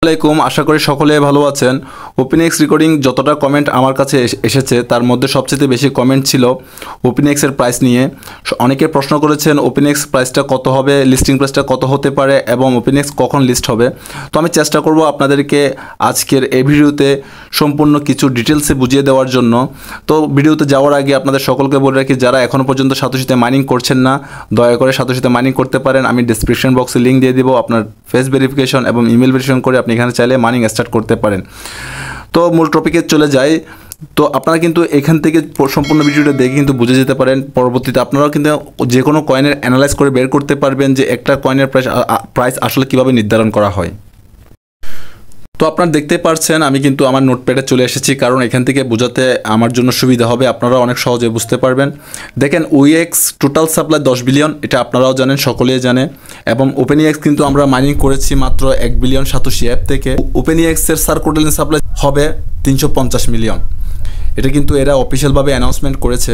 আসসালামাইকুম, আশা করি সকলে ভালো আছেন। ওপেনএক্স রেকর্ডিং যতটা কমেন্ট আমার কাছে এসেছে তার মধ্যে সবচেয়ে বেশি কমেন্ট ছিল ওপেনএক্সের প্রাইস নিয়ে। অনেকে প্রশ্ন করেছেন ওপেনএক্স প্রাইসটা কত হবে, লিস্টিং প্রাইসটা কত হতে পারে এবং ওপেনএক্স কখন লিস্ট হবে। তো আমি চেষ্টা করব আপনাদেরকে আজকের এই ভিডিওতে সম্পূর্ণ কিছু ডিটেলসে বুঝিয়ে দেওয়ার জন্য। তো ভিডিওতে যাওয়ার আগে আপনাদের সকলকে বলে রাখি, যারা এখনও পর্যন্ত সাতোশিতে মাইনিং করছেন না, দয়া করে সাতোশিতে মাইনিং করতে পারেন। আমি ডিসক্রিপশন বক্সে লিঙ্ক দিয়ে দিব, আপনার ফেস ভেরিফিকেশন এবং ইমেল ভেরিফিকেশন করে আপনি এখানে চাইলে মাইনিং স্টার্ট করতে পারেন। তো মূল টপিকে চলে যাই। তো আপনারা কিন্তু এখান থেকে সম্পূর্ণ ভিডিওটা দেখে কিন্তু বুঝে যেতে পারেন। পরবর্তীতে আপনারাও কিন্তু যে কোনো কয়েনের অ্যানালাইজ করে বের করতে পারবেন যে একটা কয়েনের প্রাইস আসলে কীভাবে নির্ধারণ করা হয়। তো আপনারা দেখতে পাচ্ছেন আমি কিন্তু আমার নোটপ্যাডে চলে এসেছি, কারণ এখান থেকে বোঝাতে আমার জন্য সুবিধা হবে, আপনারা অনেক সহজে বুঝতে পারবেন। দেখেন ওইএক্স টোটাল সাপ্লাই 10 বিলিয়ন, এটা আপনারাও জানেন, সকলেই জানে। এবং ওপেনএক্স কিন্তু আমরা মাইনিং করেছি মাত্র 1 বিলিয়ন সাতোশি অ্যাপ থেকে। ওপেনএক্সের সার্কুলেশন সাপ্লাই হবে 350 মিলিয়ন। এটা কিন্তু এরা অফিসিয়ালভাবে অ্যানাউন্সমেন্ট করেছে।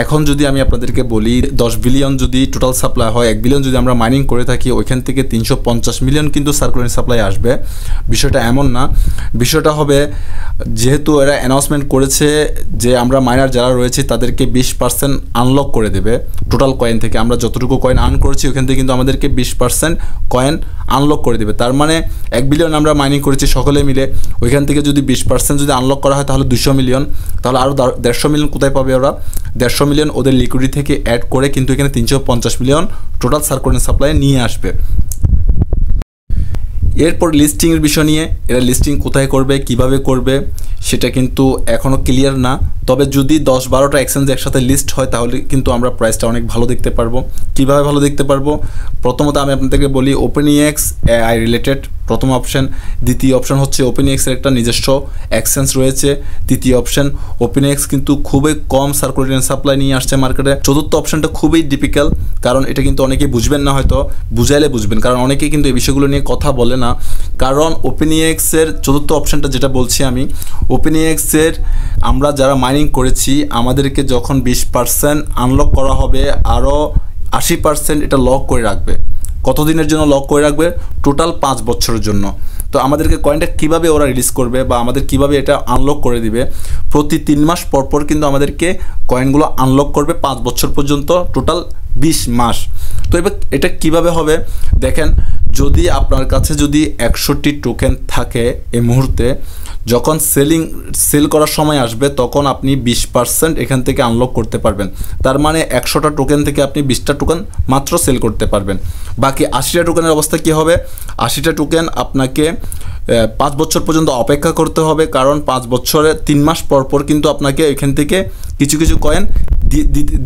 এখন যদি আমি আপনাদেরকে বলি 10 বিলিয়ন যদি টোটাল সাপ্লাই হয়, 1 বিলিয়ন যদি আমরা মাইনিং করে থাকি, ওইখান থেকে 350 মিলিয়ন কিন্তু সার্কুলেশন সাপ্লাই আসবে। বিষয়টা এমন না, বিষয়টা হবে যেহেতু এরা অ্যানাউন্সমেন্ট করেছে যে আমরা মাইনার যারা রয়েছে তাদেরকে 20% আনলক করে দেবে টোটাল কয়েন থেকে। আমরা যতটুকু কয়েন আর্ন করেছি ওইখান থেকে কিন্তু আমাদেরকে 20% কয়েন আনলক করে দেবে। তার মানে 1 বিলিয়ন আমরা মাইনিং করেছি সকলে মিলে, ওইখান থেকে যদি 20% যদি আনলক করা হয় তাহলে 200 মিলিয়ন, তাহলে আরও 150 মিলিয়ন কোথায় পাবে ওরা? 150 মিলিয়ন ওদের লিকুইডিটি থেকে অ্যাড করে কিন্তু এখানে 350 মিলিয়ন টোটাল সার্কুলেশন সাপ্লাই নিয়ে আসবে। এরপর লিস্টিংয়ের বিষয় নিয়ে, এরা লিস্টিং কোথায় করবে, কিভাবে করবে সেটা কিন্তু এখনও ক্লিয়ার না। তবে যদি 10-12টা এক্সচেঞ্জ একসাথে লিস্ট হয় তাহলে কিন্তু আমরা প্রাইসটা অনেক ভালো দেখতে পারবো। কীভাবে ভালো দেখতে পারবো? প্রথমত আমি আপনাদেরকে বলি ওপেনএক্স এআই রিলেটেড প্রথম অপশন। দ্বিতীয় অপশন হচ্ছে ওপেনএক্সের একটা নিজস্ব এক্সচেঞ্জ রয়েছে। তৃতীয় অপশন ওপেনএক্স কিন্তু খুবই কম সার্কুলেশন সাপ্লাই নিয়ে আসছে মার্কেটে। চতুর্থ অপশনটা খুবই ডিফিকাল্ট, কারণ এটা কিন্তু অনেকেই বুঝবেন না, হয়তো বুঝাইলে বুঝবেন, কারণ অনেকেই কিন্তু এই বিষয়গুলো নিয়ে কথা বলে না। কারণ ওপেনএক্সের চতুর্থ অপশনটা যেটা বলছি আমি, ওপেনএক্সের আমরা যারা মাইনিং করেছি আমাদেরকে যখন 20% আনলক করা হবে, আরও 80% এটা লক করে রাখবে। কতদিনের জন্য লক করে রাখবে? টোটাল 5 বছরের জন্য। তো আমাদেরকে কয়েনটা কীভাবে ওরা রিলিজ করবে বা আমাদের কীভাবে এটা আনলক করে দিবে? প্রতি 3 মাস পর কিন্তু আমাদেরকে কয়েনগুলো আনলক করবে 5 বছর পর্যন্ত, টোটাল 20 মাস। তো এবার এটা কিভাবে হবে দেখেন, যদি আপনার কাছে যদি 100টি টোকেন থাকে এই মুহূর্তে, যখন সেল করার সময় আসবে তখন আপনি 20% এখান থেকে আনলক করতে পারবেন। তার মানে 100টা টোকেন থেকে আপনি 20টা টোকেন মাত্র সেল করতে পারবেন। বাকি 80টা টোকেনের অবস্থা কী হবে? 80টা টোকেন আপনাকে 5 বছর পর্যন্ত অপেক্ষা করতে হবে, কারণ 5 বছরে 3 মাস পর কিন্তু আপনাকে এখান থেকে কিছু কয়েন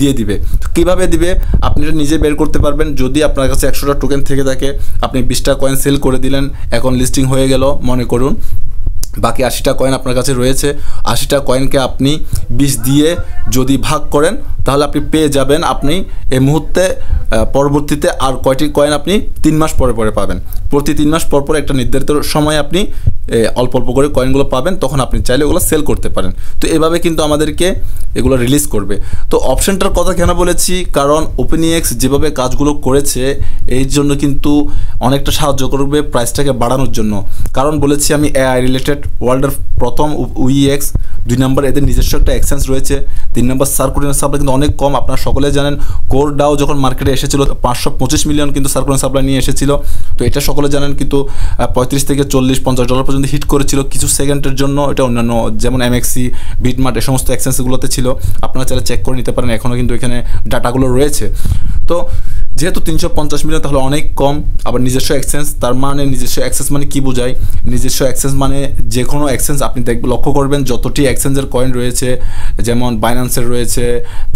দিয়ে দিবে। কীভাবে দিবে আপনি এটা নিজে বের করতে পারবেন। যদি আপনার কাছে 100টা টোকেন থেকে থাকে, আপনি 20টা কয়েন সেল করে দিলেন, এখন লিস্টিং হয়ে গেল মনে করুন, বাকি 80টা কয়েন আপনার কাছে রয়েছে। 80টা কয়েনকে আপনি 20 দিয়ে যদি ভাগ করেন তাহলে আপনি পেয়ে যাবেন, আপনি এই মুহূর্তে পরবর্তীতে আর কয়টি কয়েন আপনি 3 মাস পরে পাবেন। প্রতি 3 মাস পর একটা নির্ধারিত সময়ে আপনি অল্প করে কয়েনগুলো পাবেন, তখন আপনি চাইলে ওগুলো সেল করতে পারেন। তো এভাবে কিন্তু আমাদেরকে এগুলো রিলিজ করবে। তো অপশনটার কথা কেন বলেছি? কারণ ওপেনএক্স যেভাবে কাজগুলো করেছে এই জন্য কিন্তু অনেকটা সাহায্য করবে প্রাইসটাকে বাড়ানোর জন্য। কারণ বলেছি আমি এআই রিলেটেড ওয়ার্ল্ডের প্রথম ওইএক্স, 2 নম্বর এদের নিজস্ব একটা এক্সচেঞ্জ রয়েছে, 3 নম্বর সার্কুলেশন সাপ্লাই কিন্তু অনেক কম। আপনারা সকলে জানেন কোরডাও যখন মার্কেটে এসেছিল 525 মিলিয়ন কিন্তু সার্কুলেশন সাপ্লাই নিয়ে এসেছিল। তো এটা সকলে জানেন কিন্তু 35 থেকে 40-50 ডলার পর্যন্ত হিট করেছিল কিছু সেকেন্ডের জন্য। এটা অন্যান্য যেমন এমএক্সি, বিটমার্ট এই সমস্ত এক্সচেঞ্জগুলোতে ছিল, আপনারা চাইলে চেক করে নিতে পারেন, এখনও কিন্তু এখানে ডাটাগুলো রয়েছে। তো যেহেতু 350 মিলিয়ন তাহলে অনেক কম। আবার নিজস্ব এক্সচেঞ্জ, তার মানে নিজস্ব এক্সচেঞ্জ মানে কি বোঝায়? নিজস্ব এক্সচেঞ্জ মানে যে কোনো এক্সচেঞ্জ আপনি লক্ষ্য করবেন যতটি এক্সচেঞ্জের কয়েন রয়েছে, যেমন বাইন্যান্সের রয়েছে,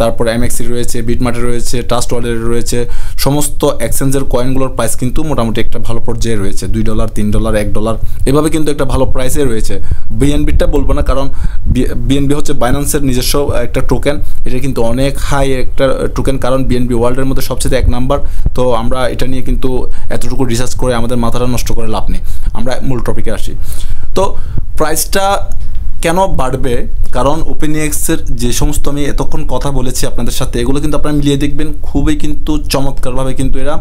তারপর এমএক্সির রয়েছে, বিটমার্টের রয়েছে, ট্রাস্ট ওয়ালেটের রয়েছে, সমস্ত এক্সচেঞ্জের কয়েনগুলোর প্রাইস কিন্তু মোটামুটি একটা ভালো পর্যায়ে রয়েছে। $2, $3, $1 এভাবে কিন্তু একটা ভালো প্রাইসে রয়েছে। বিএনবিটা বলবো না, কারণ বিএনবি হচ্ছে বাইন্যান্সের নিজস্ব একটা টোকেন, এটা কিন্তু অনেক হাই একটা টোকেন, কারণ বিএনবি ওয়ার্ল্ডের মধ্যে সবচেয়ে 1 নাম্বার। তো আমরা এটা নিয়ে কিন্তু এতটুকু রিসার্চ করে আমাদের মাথাটা নষ্ট করে লাভ নেই। আমরা মূল টপিকে আসি। তো প্রাইসটা কেন বাড়বে, কারণ ওপেনএক্সের যে সমস্ত আমি এতক্ষণ কথা বলেছি আপনাদের সাথে, এগুলো কিন্তু আপনারা মিলিয়ে দেখবেন খুবই কিন্তু চমৎকারভাবে কিন্তু এরা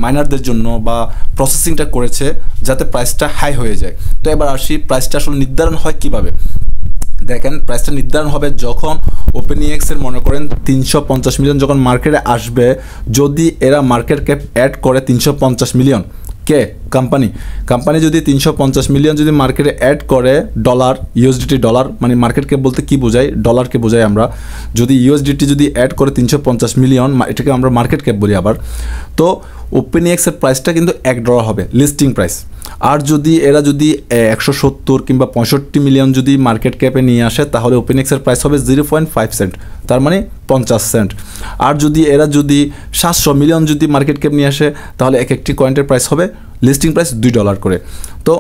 মাইনারদের জন্য বা প্রসেসিংটা করেছে যাতে প্রাইসটা হাই হয়ে যায়। তো এবার আসি, প্রাইসটা আসলে নির্ধারণ হয় কিভাবে। দেখেন, প্রাইসটা নির্ধারণ হবে যখন ওপেনএক্সের মনে করেন 350 মিলিয়ন যখন মার্কেটে আসবে, যদি এরা মার্কেট ক্যাপ অ্যাড করে 350 মিলিয়ন, কে কোম্পানি যদি 350 মিলিয়ন যদি মার্কেটে অ্যাড করে ডলার, ইউএসডিটি ডলার, মানে মার্কেট ক্যাপ বলতে কি বোঝাই, ডলারকে বোঝাই আমরা, যদি ইউএসডিটি যদি অ্যাড করে 350 মিলিয়ন, এটাকে আমরা মার্কেট ক্যাপ বলি আবার, তো ওপেনএক্সের প্রাইসটা কিন্তু $1 হবে লিস্টিং প্রাইস। আর যদি এরা যদি 170 কিংবা 65 মিলিয়ন যদি মার্কেট ক্যাপে নিয়ে আসে, তাহলে ওপেনএক্সের প্রাইস হবে 0.5 সেন্ট, তার মানে 50 সেন্ট। আর যদি এরা যদি 700 মিলিয়ন যদি মার্কেট ক্যাপ নিয়ে আসে, তাহলে এক একটি কয়েন্টের প্রাইস হবে লিস্টিং প্রাইস $2 করে। তো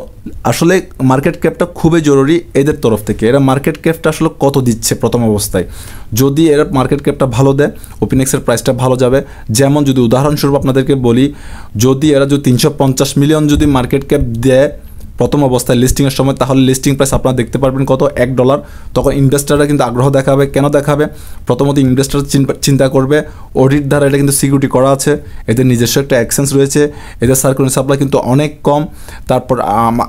আসলে মার্কেট ক্যাপটা খুবই জরুরি এদের তরফ থেকে। এরা মার্কেট ক্যাপটা আসলে কত দিচ্ছে প্রথম অবস্থায়, যদি এরা মার্কেট ক্যাপটা ভালো দেয়, ওপেনএক্সের প্রাইসটা ভালো যাবে। যেমন যদি উদাহরণস্বরূপ আপনাদেরকে বলি, যদি এরা যদি 350 মিলিয়ন যদি মার্কেট ক্যাপ দেয় প্রথম অবস্থায় লিস্টিংয়ের সময়, তাহলে লিস্টিং প্রাইস আপনারা দেখতে পারবেন কত, $1। তখন ইনভেস্টাররা কিন্তু আগ্রহ দেখাবে। কেন দেখাবে? প্রথমত ইনভেস্টার চিন্তা করবে অডিট দ্বারা এটা কিন্তু সিকিউরিটি করা আছে, এদের নিজস্ব একটা এক্সচেঞ্জ রয়েছে, এদের সার্কুলার সাপ্লাই কিন্তু অনেক কম, তারপর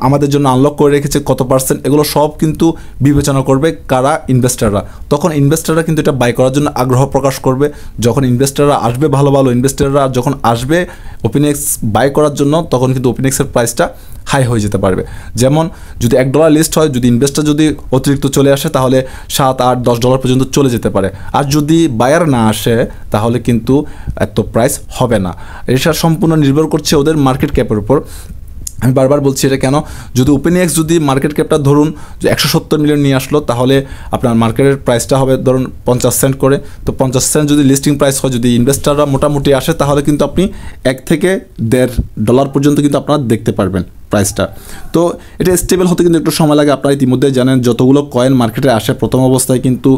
আমাদের জন্য আনলক করে রেখেছে কত পার্সেন্ট, এগুলো সব কিন্তু বিবেচনা করবে কারা, ইনভেস্টাররা। তখন ইনভেস্টাররা কিন্তু এটা বাই করার জন্য আগ্রহ প্রকাশ করবে। যখন ইনভেস্টাররা আসবে, ভালো ভালো ইনভেস্টাররা যখন আসবে ওপেনএক্স বাই করার জন্য, তখন কিন্তু ওপেনএক্সের প্রাইসটা হাই হয়ে যেতে পারবে। যেমন যদি $1 লিস্ট হয়, যদি ইনভেস্টার যদি অতিরিক্ত চলে আসে, তাহলে $7, $8, $10 পর্যন্ত চলে যেতে পারে। আর যদি বায়ার না আসে, তাহলে কিন্তু এত প্রাইস হবে না। এটা সম্পূর্ণ নির্ভর করছে ওদের মার্কেট ক্যাপের উপর। আমি বারবার বলছি এটা কেন, যদি ওপেনএক্স যদি মার্কেট ক্যাপটা ধরুন 170 মিলিয়ন নিয়ে আসলো, তাহলে আপনার মার্কেটের প্রাইসটা হবে ধরুন 50 সেন্ট করে। তো 50 সেন্ট যদি লিস্টিং প্রাইস হয়, যদি ইনভেস্টাররা মোটামুটি আসে, তাহলে কিন্তু আপনি $1 থেকে $1.5 পর্যন্ত কিন্তু আপনারা দেখতে পারবেন প্রাইসটা। তো এটা স্টেবল হতে কিন্তু একটু সময় লাগে। আপনারা ইতিমধ্যে জানেন যতগুলো কয়েন মার্কেটে আসে প্রথম অবস্থায় কিন্তু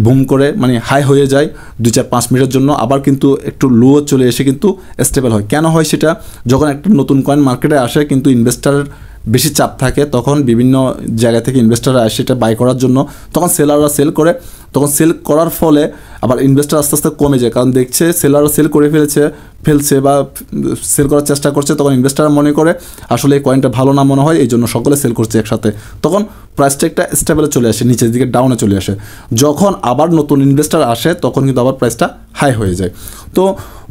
বুম করে মানে হাই হয়ে যায় 2-4-5 মিনিটের জন্য, আবার কিন্তু একটু লো চলে এসে কিন্তু স্টেবল হয়। কেন হয় সেটা? যখন একটা নতুন কয়েন মার্কেটে আসে, কিন্তু ইনভেস্টারের বেশি চাপ থাকে, তখন বিভিন্ন জায়গা থেকে ইনভেস্টাররা আসে এটা বাই করার জন্য, তখন সেলাররা সেল করে, তখন সেল করার ফলে আবার ইনভেস্টার আস্তে আস্তে কমে যায়, কারণ দেখছে সেলাররা সেল করে ফেলছে বা সেল করার চেষ্টা করছে, তখন ইনভেস্টাররা মনে করে আসলে এই কয়েনটা ভালো না মনে হয়, এই জন্য সকলে সেল করছে একসাথে, তখন প্রাইসটা একটা স্টেবলে চলে আসে, নিচের দিকে ডাউনে চলে আসে। যখন আবার নতুন ইনভেস্টার আসে, তখন কিন্তু আবার প্রাইসটা হাই হয়ে যায়। তো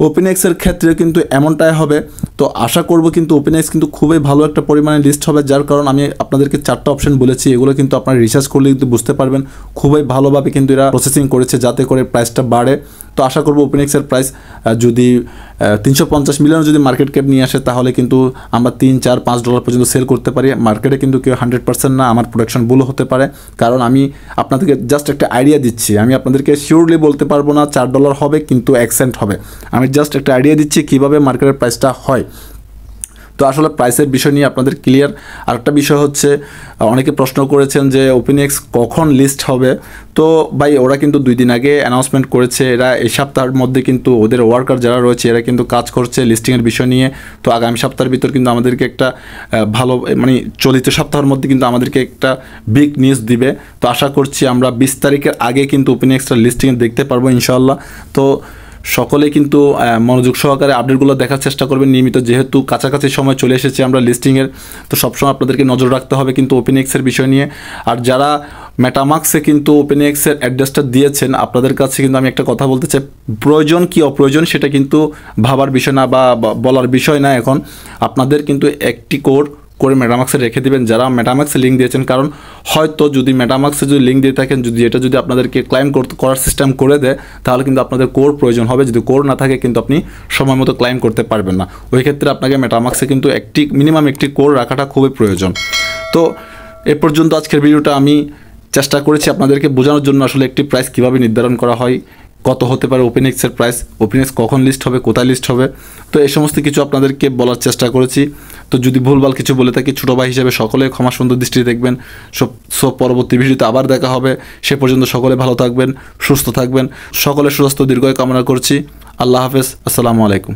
ওপেনএক্সের ক্ষেত্রে কিন্তু এমনটাই হবে। তো আশা করব কিন্তু ওপেনএক্স কিন্তু খুবই ভালো একটা পরিমাণে লিস্ট হবে, যার কারণ আমি আপনাদেরকে 4টা অপশন বলেছি, এগুলো কিন্তু আপনারা রিসার্চ করলে কিন্তু বুঝতে পারবেন খুবই ভালোভাবে কিন্তু এরা প্রসেসিং করেছে যাতে করে প্রাইসটা বাড়ে। তো আশা করব ওপেনএক্সের প্রাইস যদি 350 মিলিয়ন যদি মার্কেট ক্যাপ নিয়ে আসে, তাহলে কিন্তু আমরা $3-4-5 পর্যন্ত সেল করতে পারি। মার্কেটে কিন্তু কেউ 100% না, আমার প্রোডাকশন ভুল হতে পারে, কারণ আমি আপনাদেরকে জাস্ট একটা আইডিয়া দিচ্ছি। আমি আপনাদেরকে শিওরলি বলতে পারবো না $4 হবে কিন্তু 1 সেন্ট হবে, আমি জাস্ট একটা আইডিয়া দিচ্ছি কীভাবে মার্কেটের প্রাইসটা হয়। তো আসলে প্রাইসের বিষয় নিয়ে আপনাদের ক্লিয়ার। আরেকটা বিষয় হচ্ছে, অনেকে প্রশ্ন করেছেন যে ওপেনএক্স কখন লিস্ট হবে। তো ভাই, ওরা কিন্তু 2 দিন আগে অ্যানাউন্সমেন্ট করেছে, এরা এই সপ্তাহের মধ্যে কিন্তু ওদের ওয়ার্কার যারা রয়েছে এরা কিন্তু কাজ করছে লিস্টিংয়ের বিষয় নিয়ে। তো আগামী সপ্তাহের ভিতর কিন্তু আমাদেরকে একটা ভালো মানে চলিত সপ্তাহের মধ্যে কিন্তু আমাদেরকে একটা বিগ নিউজ দিবে। তো আশা করছি আমরা 20 তারিখের আগে কিন্তু ওপেনএক্সটা লিস্টিং দেখতে পারবো ইনশাআল্লাহ। তো সকলে কিন্তু মনোযোগ সহকারে আপডেটগুলো দেখার চেষ্টা করবেন নিয়মিত, যেহেতু কাছাকাছি সময় চলে এসেছে আমরা লিস্টিংয়ের। তো সবসময় আপনাদেরকে নজর রাখতে হবে কিন্তু ওপেনএক্সের বিষয় নিয়ে। আর যারা মেটামাক্সে কিন্তু ওপেনএক্সের অ্যাড্রেসটা দিয়েছেন, আপনাদের কাছে কিন্তু আমি একটা কথা বলতে চাই, প্রয়োজন কি অপ্রয়োজন সেটা কিন্তু ভাবার বিষয় না বা বলার বিষয় না। এখন আপনাদের কিন্তু একটি কোড করে মেটামাক্সে রেখে দিবেন যারা মেটামাক্সে লিঙ্ক দিয়েছেন, কারণ হয়তো যদি মেটামাক্সে যদি লিঙ্ক দিয়ে থাকেন, যদি এটা যদি আপনাদেরকে ক্লাইম করার সিস্টেম করে দেয়, তাহলে কিন্তু আপনাদের কোর প্রয়োজন হবে। যদি কোর না থাকে কিন্তু আপনি সময় মতো ক্লাইম করতে পারবেন না। ওই ক্ষেত্রে আপনাকে মেটামাক্সে কিন্তু মিনিমাম একটি কোর রাখাটা খুবই প্রয়োজন। তো এ পর্যন্ত আজকের ভিডিওটা আমি চেষ্টা করেছি আপনাদেরকে বোঝানোর জন্য আসলে একটি প্রাইস কীভাবে নির্ধারণ করা হয়, কত হতে পারে ওপেনএক্সের প্রাইস, ওপেনএক্স কখন লিস্ট হবে, কোথায় লিস্ট হবে। তো এই সমস্ত কিছু আপনাদেরকে বলার চেষ্টা করেছি। তো যদি ভুলভাল কিছু বলে থাকি, ছোটো ভাই হিসেবে সকলে ক্ষমা সুন্দর দৃষ্টিতে দেখবেন। সব পরবর্তী ভিডিওতে আবার দেখা হবে। সে পর্যন্ত সকলে ভালো থাকবেন, সুস্থ থাকবেন। সকলের সুস্বাস্থ্য দীর্ঘায়ু কামনা করছি। আল্লাহ হাফেজ, আসসালামু আলাইকুম।